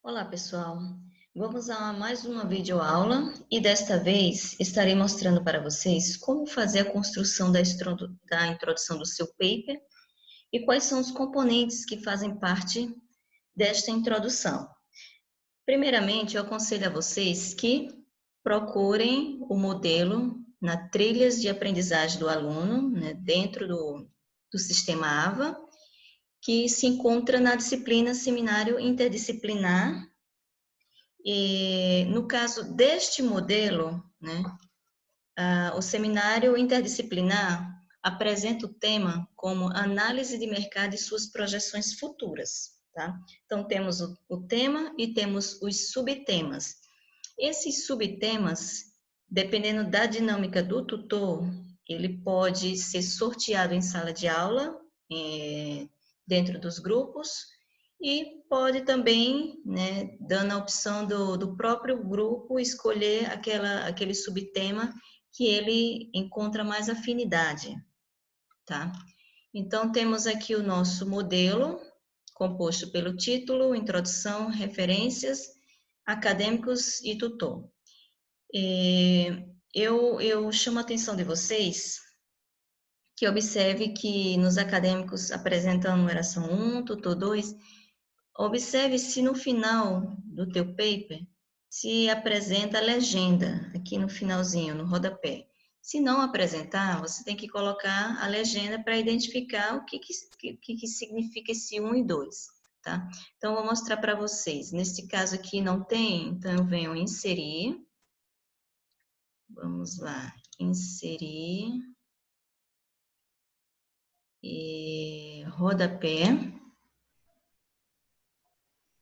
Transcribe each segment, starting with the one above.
Olá, pessoal. Vamos a mais uma videoaula e desta vez estarei mostrando para vocês como fazer a construção da introdução do seu paper e quais são os componentes que fazem parte desta introdução. Primeiramente, eu aconselho a vocês que procurem o modelo na trilhas de aprendizagem do aluno, dentro do sistema AVA, que se encontra na disciplina Seminário Interdisciplinar. E no caso deste modelo, o seminário interdisciplinar apresenta o tema como análise de mercado e suas projeções futuras, tá? Então, temos o tema e temos os subtemas. Esses subtemas, dependendo da dinâmica do tutor, ele pode ser sorteado em sala de aula, dentro dos grupos, e pode também, dando a opção do próprio grupo, escolher aquele subtema que ele encontra mais afinidade, tá? Então, temos aqui o nosso modelo, composto pelo título, introdução, referências, acadêmicos e tutor. Eu chamo a atenção de vocês que observe que nos acadêmicos apresentam a numeração 1, tutor 2, observe se no final do teu paper se apresenta a legenda, aqui no finalzinho, no rodapé. Se não apresentar, você tem que colocar a legenda para identificar o que significa esse 1 e 2, tá? Então, eu vou mostrar para vocês. Nesse caso aqui não tem, então eu venho inserir. Vamos lá, inserir. E rodapé.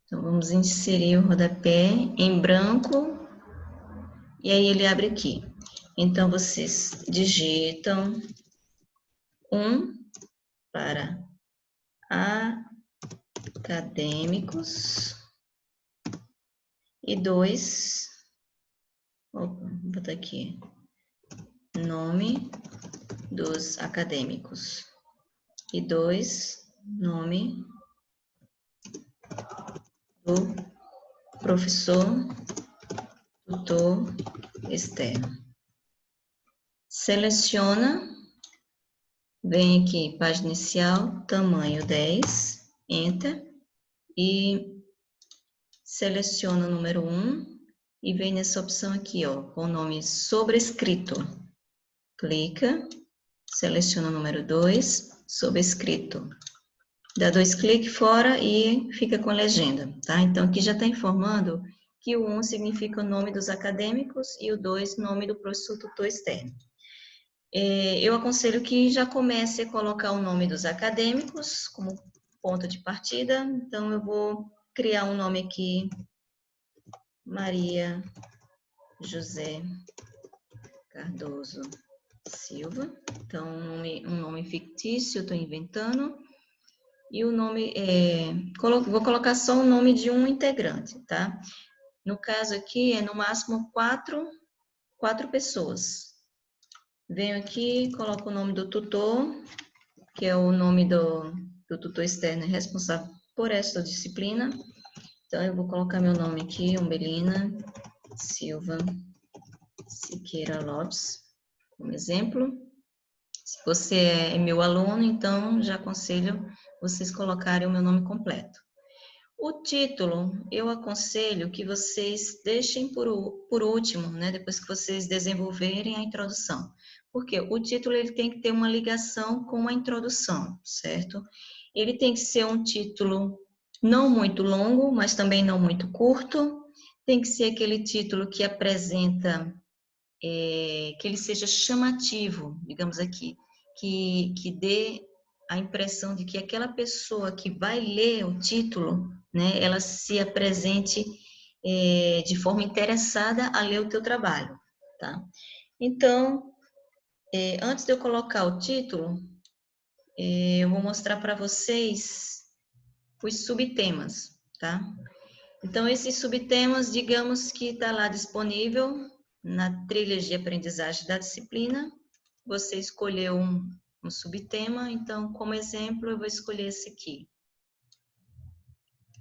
Então, vamos inserir o rodapé em branco, e aí ele abre aqui. Então, vocês digitam 1 para acadêmicos e 2, vou botar aqui, nome dos acadêmicos, e 2, nome do professor tutor externo. Seleciona, vem aqui, página inicial, tamanho 10, Enter, e seleciona o número 1 e vem nessa opção aqui, ó, com o nome sobrescrito. Clica, seleciona o número 2, sobrescrito. Dá 2 cliques fora e fica com a legenda, tá? Então, aqui já está informando que o 1 significa o nome dos acadêmicos e o 2, nome do professor tutor externo. Eu aconselho que já comece a colocar o nome dos acadêmicos como ponto de partida. Então, eu vou criar um nome aqui, Maria José Cardoso Silva. Então, um nome fictício, eu estou inventando. E o nome, vou colocar só o nome de um integrante, tá? No caso aqui, no máximo quatro pessoas. Venho aqui, coloco o nome do tutor, que é o nome do tutor externo responsável por esta disciplina. Então, eu vou colocar meu nome aqui, Umbelina Silva Siqueira Lopes, como exemplo. Se você é meu aluno, então já aconselho vocês colocarem o meu nome completo. O título, eu aconselho que vocês deixem por último, depois que vocês desenvolverem a introdução. Porque o título ele tem que ter uma ligação com a introdução, certo? Ele tem que ser um título não muito longo, mas também não muito curto. Tem que ser aquele título que apresenta, que ele seja chamativo, digamos aqui, que dê a impressão de que aquela pessoa que vai ler o título, ela se apresente de forma interessada a ler o teu trabalho, tá? Então, antes de eu colocar o título, eu vou mostrar para vocês os subtemas, tá? Então, esses subtemas, digamos que está lá disponível na trilha de aprendizagem da disciplina. Você escolheu um subtema, então, como exemplo, eu vou escolher esse aqui.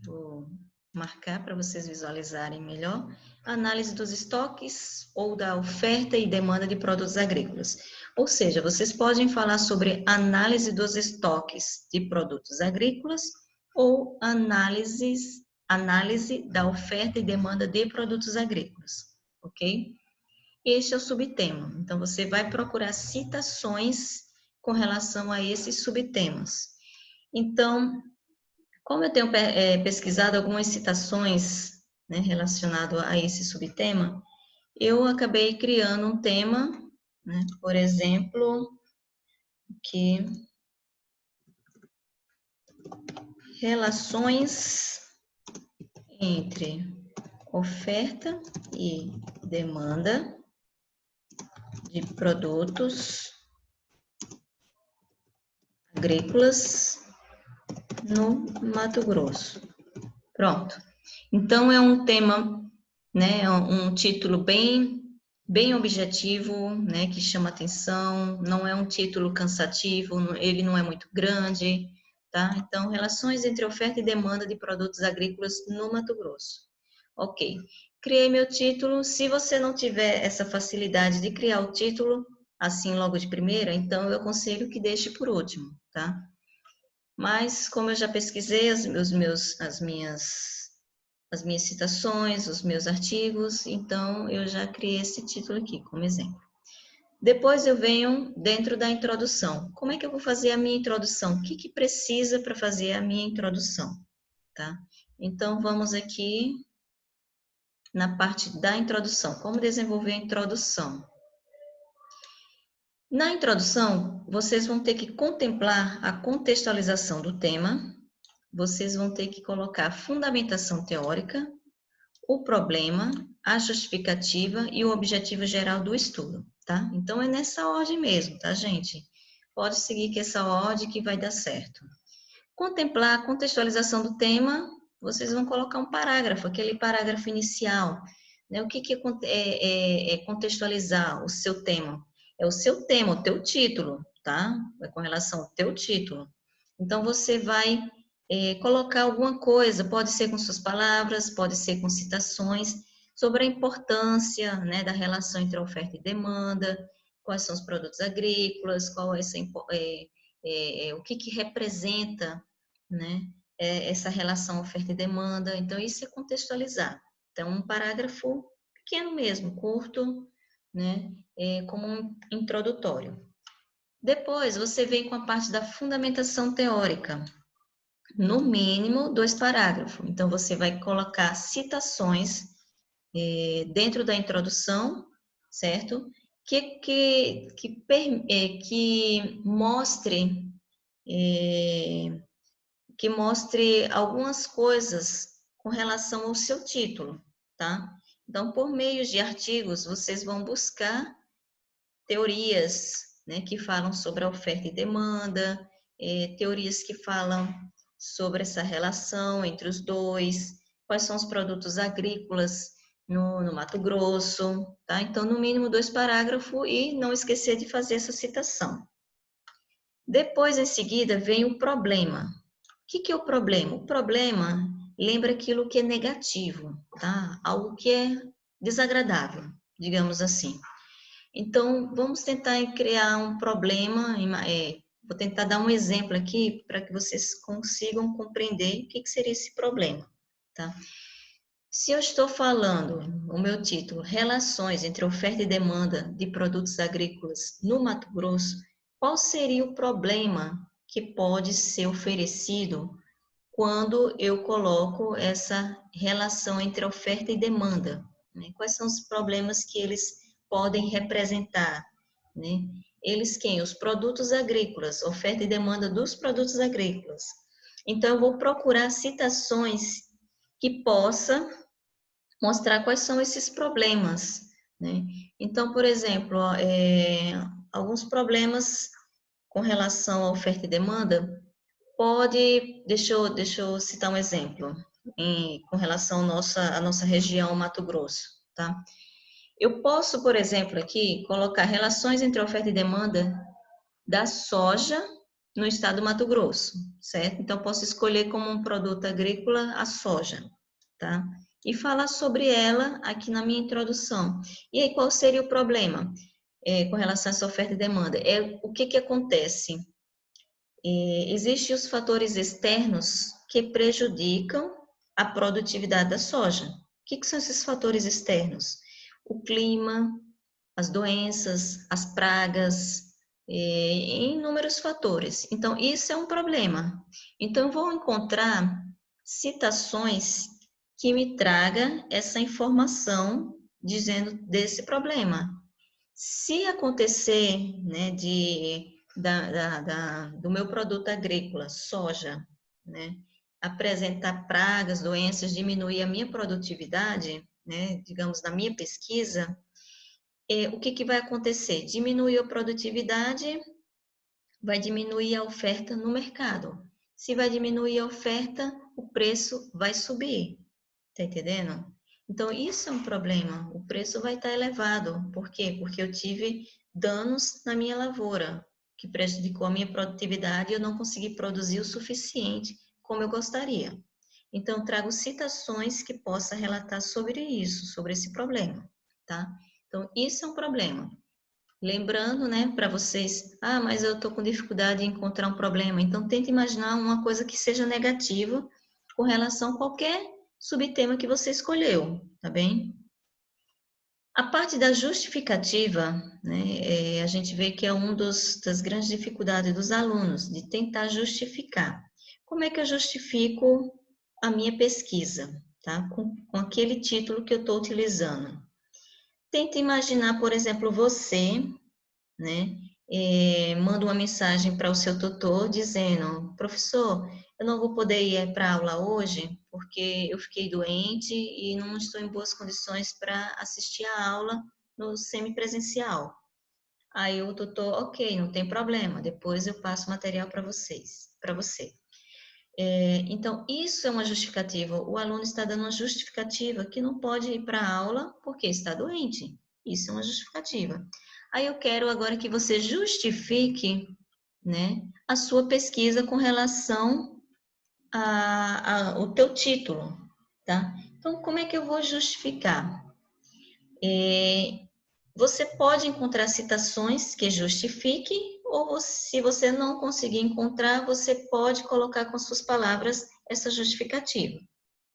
Vou marcar para vocês visualizarem melhor. Análise dos estoques ou da oferta e demanda de produtos agrícolas. Ou seja, vocês podem falar sobre análise dos estoques de produtos agrícolas ou análise da oferta e demanda de produtos agrícolas, ok? Este é o subtema. Então, você vai procurar citações com relação a esses subtemas. Então, como eu tenho pesquisado algumas citações, né, relacionado a esse subtema, eu acabei criando um tema, né, por exemplo, que relações entre oferta e demanda de produtos agrícolas no Mato Grosso. Pronto. Então, é um tema, né, um título bem objetivo, né, que chama atenção, não é um título cansativo, ele não é muito grande, tá? Então, relações entre oferta e demanda de produtos agrícolas no Mato Grosso. Ok. Criei meu título. Se você não tiver essa facilidade de criar o título assim logo de primeira, então eu aconselho que deixe por último, tá? Mas, como eu já pesquisei as minhas citações, os meus artigos, então eu já criei esse título aqui como exemplo. Depois eu venho dentro da introdução. Como é que eu vou fazer a minha introdução? O que precisa para fazer a minha introdução? Tá? Então, vamos aqui na parte da introdução. Como desenvolver a introdução? Na introdução, vocês vão ter que contemplar a contextualização do tema, vocês vão ter que colocar a fundamentação teórica, o problema, a justificativa e o objetivo geral do estudo, tá? Então, é nessa ordem mesmo, tá, gente? Pode seguir que essa ordem que vai dar certo. Contemplar a contextualização do tema, vocês vão colocar um parágrafo, aquele parágrafo inicial, né? O que é contextualizar o seu tema? É o seu tema, o teu título, tá? É com relação ao teu título. Então, você vai colocar alguma coisa, pode ser com suas palavras, pode ser com citações, sobre a importância, né, da relação entre oferta e demanda, quais são os produtos agrícolas, qual é o que representa, né, essa relação oferta e demanda. Então, isso é contextualizar. Então, um parágrafo pequeno mesmo, curto, né, como um introdutório. Depois, você vem com a parte da fundamentação teórica. No mínimo, 2 parágrafos. Então, você vai colocar citações dentro da introdução, certo? Que mostre algumas coisas com relação ao seu título, tá? Então, por meio de artigos, vocês vão buscar teorias, né, que falam sobre a oferta e demanda, teorias que falam sobre essa relação entre os dois, quais são os produtos agrícolas no Mato Grosso, tá? Então, no mínimo 2 parágrafos e não esquecer de fazer essa citação. Depois, em seguida, vem o problema. O que é o problema? O problema lembra aquilo que é negativo, tá? Algo que é desagradável, digamos assim. Então, vamos tentar criar um problema, vou tentar dar um exemplo aqui para que vocês consigam compreender o que seria esse problema, tá? Se eu estou falando, o meu título, Relações entre oferta e demanda de produtos agrícolas no Mato Grosso, qual seria o problema que pode ser oferecido quando eu coloco essa relação entre oferta e demanda, né? Quais são os problemas que eles podem representar, né? Eles quem? Os produtos agrícolas, oferta e demanda dos produtos agrícolas. Então, eu vou procurar citações que possa mostrar quais são esses problemas, né? Então, por exemplo, alguns problemas com relação à oferta e demanda, deixa eu citar um exemplo, com relação à nossa região Mato Grosso, tá? Eu posso, por exemplo, aqui, colocar relações entre oferta e demanda da soja no estado do Mato Grosso, certo? Então, posso escolher como um produto agrícola a soja. tá? E falar sobre ela aqui na minha introdução. E aí, qual seria o problema com relação a essa oferta e demanda? O que acontece? Existem os fatores externos que prejudicam a produtividade da soja. O que são esses fatores externos? O clima, as doenças, as pragas, inúmeros fatores. Então, isso é um problema. Então, eu vou encontrar citações que me traga essa informação dizendo desse problema. Se acontecer, né, do meu produto agrícola, soja, né, apresentar pragas, doenças, diminuir a minha produtividade, né, digamos, na minha pesquisa, o que vai acontecer? Diminuir a produtividade, vai diminuir a oferta no mercado. Se vai diminuir a oferta, o preço vai subir. Tá entendendo? Então, isso é um problema. O preço vai estar elevado. Por quê? Porque eu tive danos na minha lavoura, que prejudicou a minha produtividade e eu não consegui produzir o suficiente como eu gostaria. Então, trago citações que possa relatar sobre isso, sobre esse problema, tá? Então, isso é um problema. Lembrando, né, para vocês, mas eu estou com dificuldade em encontrar um problema. Então, tente imaginar uma coisa que seja negativa com relação a qualquer subtema que você escolheu, tá bem? A parte da justificativa, né, a gente vê que é das grandes dificuldades dos alunos, de tentar justificar. Como é que eu justifico a minha pesquisa, tá? Com aquele título que eu estou utilizando. Tenta imaginar, por exemplo, você, né, manda uma mensagem para o seu tutor dizendo: professor, eu não vou poder ir para a aula hoje porque eu fiquei doente e não estou em boas condições para assistir a aula no semipresencial. Aí o tutor, ok, não tem problema, depois eu passo o material para você. Então, isso é uma justificativa. O aluno está dando uma justificativa que não pode ir para a aula porque está doente. Isso é uma justificativa. Aí eu quero agora que você justifique, né, a sua pesquisa com relação ao teu título, tá? Então, como é que eu vou justificar? Você pode encontrar citações que justifiquem, ou se você não conseguir encontrar, você pode colocar com suas palavras essa justificativa,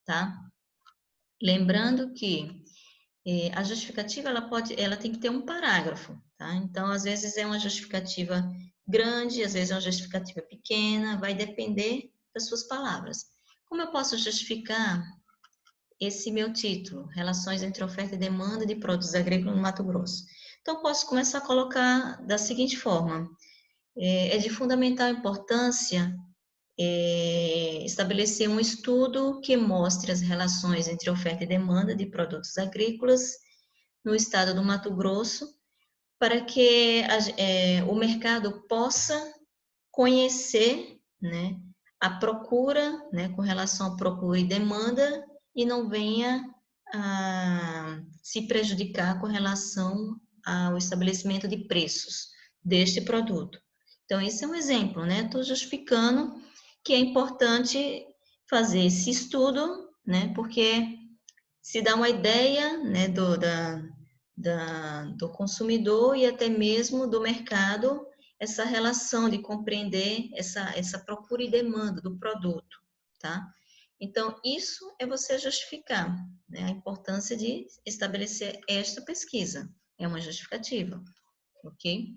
tá? Lembrando que a justificativa ela tem que ter um parágrafo, tá? Então, às vezes é uma justificativa grande, às vezes é uma justificativa pequena, vai depender das suas palavras. Como eu posso justificar esse meu título, Relações entre Oferta e Demanda de Produtos Agrícolas no Mato Grosso? Então, posso começar a colocar da seguinte forma: é de fundamental importância estabelecer um estudo que mostre as relações entre oferta e demanda de produtos agrícolas no estado do Mato Grosso, para que o mercado possa conhecer, né, a procura, né, com relação à procura e demanda, e não venha a se prejudicar com relação ao estabelecimento de preços deste produto. Então, esse é um exemplo, né? Estou justificando que é importante fazer esse estudo, né? Porque se dá uma ideia, né, do consumidor e até mesmo do mercado, essa relação de compreender essa procura e demanda do produto, tá? Então, isso é você justificar, né, a importância de estabelecer esta pesquisa. É uma justificativa, ok?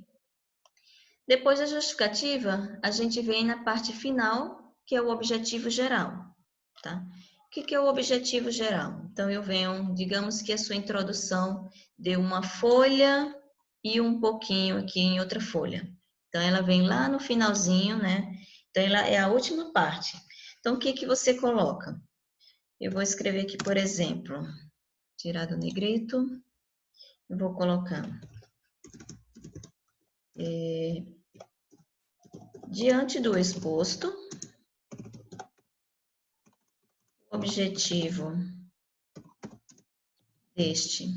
Depois da justificativa, a gente vem na parte final, que é o objetivo geral, tá? O que é o objetivo geral? Então, eu venho, digamos que a sua introdução deu uma folha e um pouquinho aqui em outra folha. Então, ela vem lá no finalzinho, né? Então, ela é a última parte. Então, o que você coloca? Eu vou escrever aqui, por exemplo, tirar do negrito, eu vou colocar diante do exposto, o objetivo deste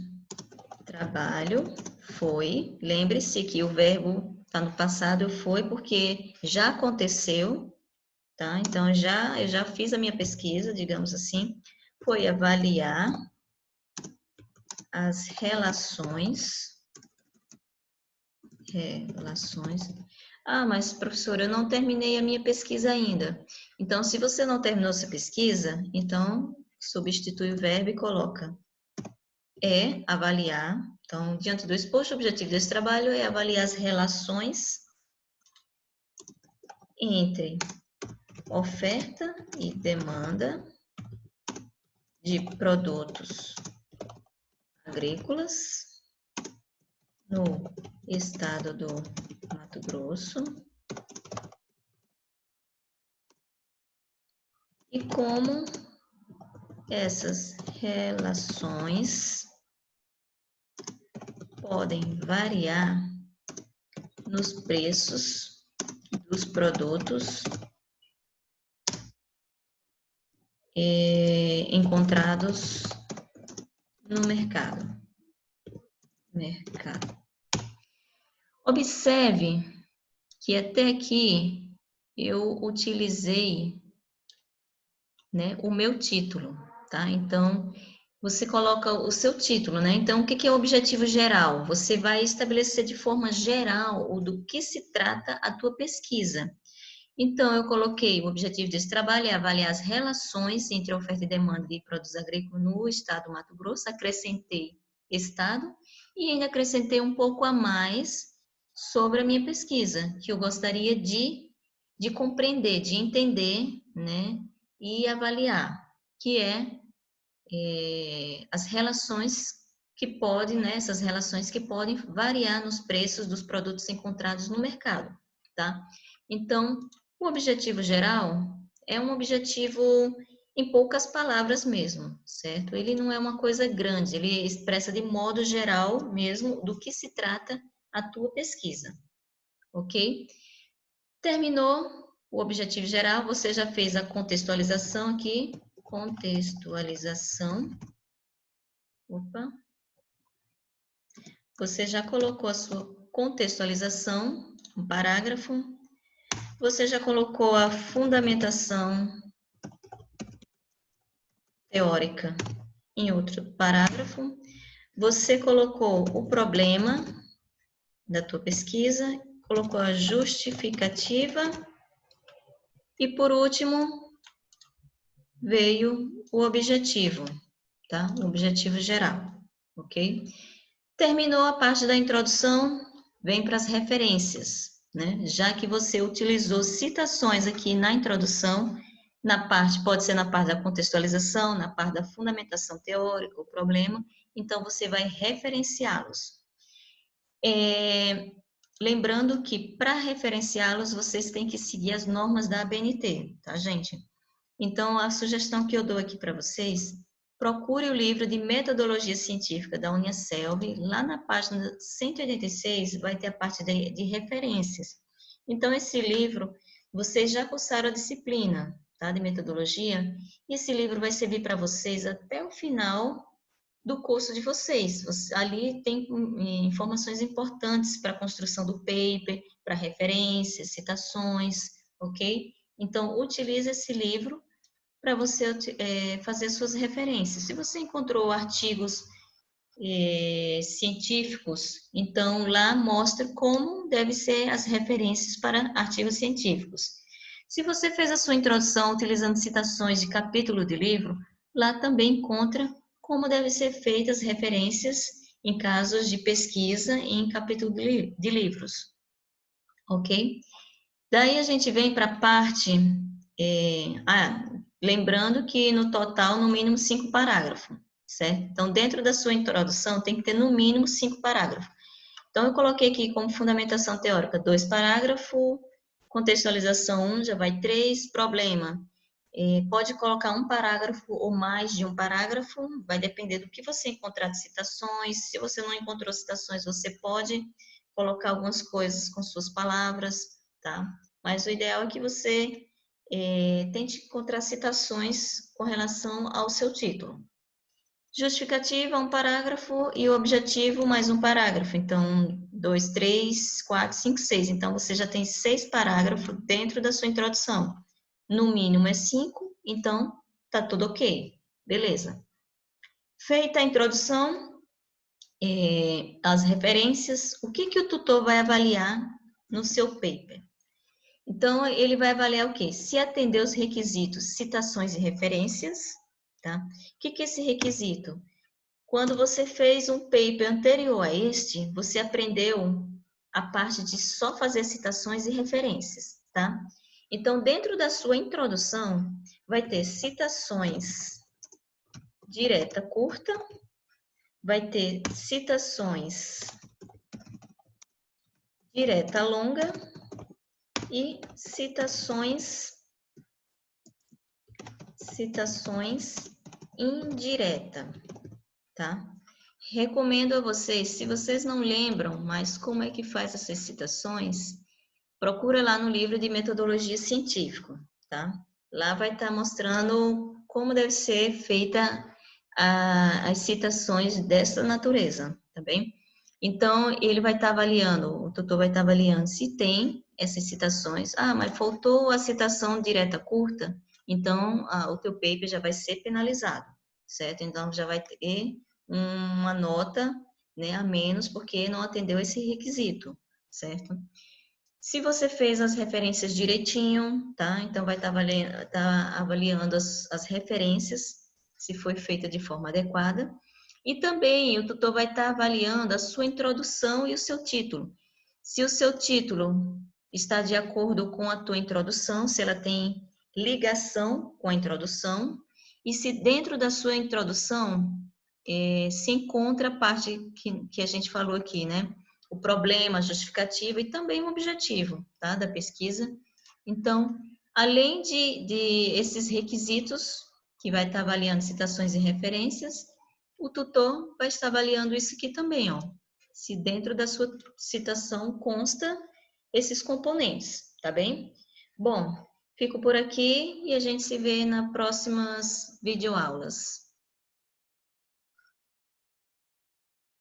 trabalho foi, lembre-se que o verbo está no passado, foi porque já aconteceu, tá? Então, eu já fiz a minha pesquisa, digamos assim. foi avaliar as relações. Ah, mas professora, eu não terminei a minha pesquisa ainda. Então, se você não terminou essa pesquisa, então substitui o verbo e coloca avaliar. Então, diante do exposto, o objetivo desse trabalho é avaliar as relações entre oferta e demanda de produtos agrícolas no estado do Mato Grosso e como essas relações podem variar nos preços dos produtos encontrados no mercado. Observe que até aqui eu utilizei, né, o meu título, tá? Então, você coloca o seu título, né? Então, o que é o objetivo geral? Você vai estabelecer de forma geral o do que se trata a tua pesquisa. Então, eu coloquei o objetivo desse trabalho é avaliar as relações entre a oferta e demanda de produtos agrícolas no estado do Mato Grosso, acrescentei estado e ainda acrescentei um pouco a mais sobre a minha pesquisa, que eu gostaria de compreender, de entender, né, e avaliar, que as relações que podem, né, essas relações que podem variar nos preços dos produtos encontrados no mercado, tá? Então, o objetivo geral é um objetivo em poucas palavras mesmo, certo? Ele não é uma coisa grande, ele expressa de modo geral mesmo do que se trata a tua pesquisa, ok? Terminou o objetivo geral, você já fez a contextualização aqui, contextualização. Opa. Você já colocou a sua contextualização, um parágrafo. Você já colocou a fundamentação teórica em outro parágrafo. Você colocou o problema da tua pesquisa, colocou a justificativa e, por último, veio o objetivo, tá? O objetivo geral, ok? Terminou a parte da introdução, vem para as referências, né? Já que você utilizou citações aqui na introdução, na parte, pode ser na parte da contextualização, na parte da fundamentação teórica, o problema, então você vai referenciá-los. Lembrando que para referenciá-los, vocês têm que seguir as normas da ABNT, tá, gente? Então, a sugestão que eu dou aqui para vocês, procure o livro de Metodologia Científica da Uniaselv, lá na página 186 vai ter a parte de referências. Então, esse livro, vocês já cursaram a disciplina, tá, de metodologia, e esse livro vai servir para vocês até o final do curso de vocês. Ali tem informações importantes para a construção do paper, para referências, citações, ok? Então, utilize esse livro para você fazer suas referências. Se você encontrou artigos científicos, então lá mostra como devem ser as referências para artigos científicos. Se você fez a sua introdução utilizando citações de capítulo de livro, lá também encontra como devem ser feitas referências em casos de pesquisa em capítulo de livros, ok? Daí a gente vem para a parte... lembrando que no total, no mínimo 5 parágrafos, certo? Então, dentro da sua introdução, tem que ter no mínimo 5 parágrafos. Então, eu coloquei aqui como fundamentação teórica 2 parágrafos, contextualização 1, já vai 3, problema. Pode colocar um parágrafo ou mais de um parágrafo, vai depender do que você encontrar de citações. Se você não encontrou citações, você pode colocar algumas coisas com suas palavras, tá? Mas o ideal é que você tente encontrar citações com relação ao seu título. Justificativa, um parágrafo, e o objetivo, mais um parágrafo. Então, 2, 3, 4, 5, 6. Então, você já tem 6 parágrafos dentro da sua introdução. No mínimo é 5, então, tá tudo ok. Beleza. Feita a introdução, as referências, o que o tutor vai avaliar no seu paper? Então, ele vai avaliar o quê? Se atender os requisitos, citações e referências, tá? O que é esse requisito? Quando você fez um paper anterior a este, você aprendeu a parte de só fazer citações e referências, tá? Então, dentro da sua introdução, vai ter citações direta curta, vai ter citações direta longa e citações indireta, tá? Recomendo a vocês, se vocês não lembram mais como é que faz essas citações, procura lá no livro de metodologia científica, tá? Lá vai estar mostrando como deve ser feita as citações dessa natureza, tá bem? Então, ele vai estar avaliando, o tutor vai estar avaliando se tem essas citações. Ah, mas faltou a citação direta curta, então o teu paper já vai ser penalizado, certo? Então, já vai ter uma nota, né, a menos porque não atendeu esse requisito, certo? Se você fez as referências direitinho, tá? Então, vai estar avaliando as referências, se foi feita de forma adequada. E também o tutor vai estar avaliando a sua introdução e o seu título. Se o seu título está de acordo com a tua introdução, se ela tem ligação com a introdução, e se dentro da sua introdução se encontra a parte que a gente falou aqui, né? O problema, a justificativa e também o objetivo, tá? Da pesquisa. Então, além de esses requisitos, que vai estar avaliando citações e referências, o tutor vai estar avaliando isso aqui também, ó. Se dentro da sua citação consta esses componentes, tá bem? Bom, fico por aqui e a gente se vê nas próximas videoaulas.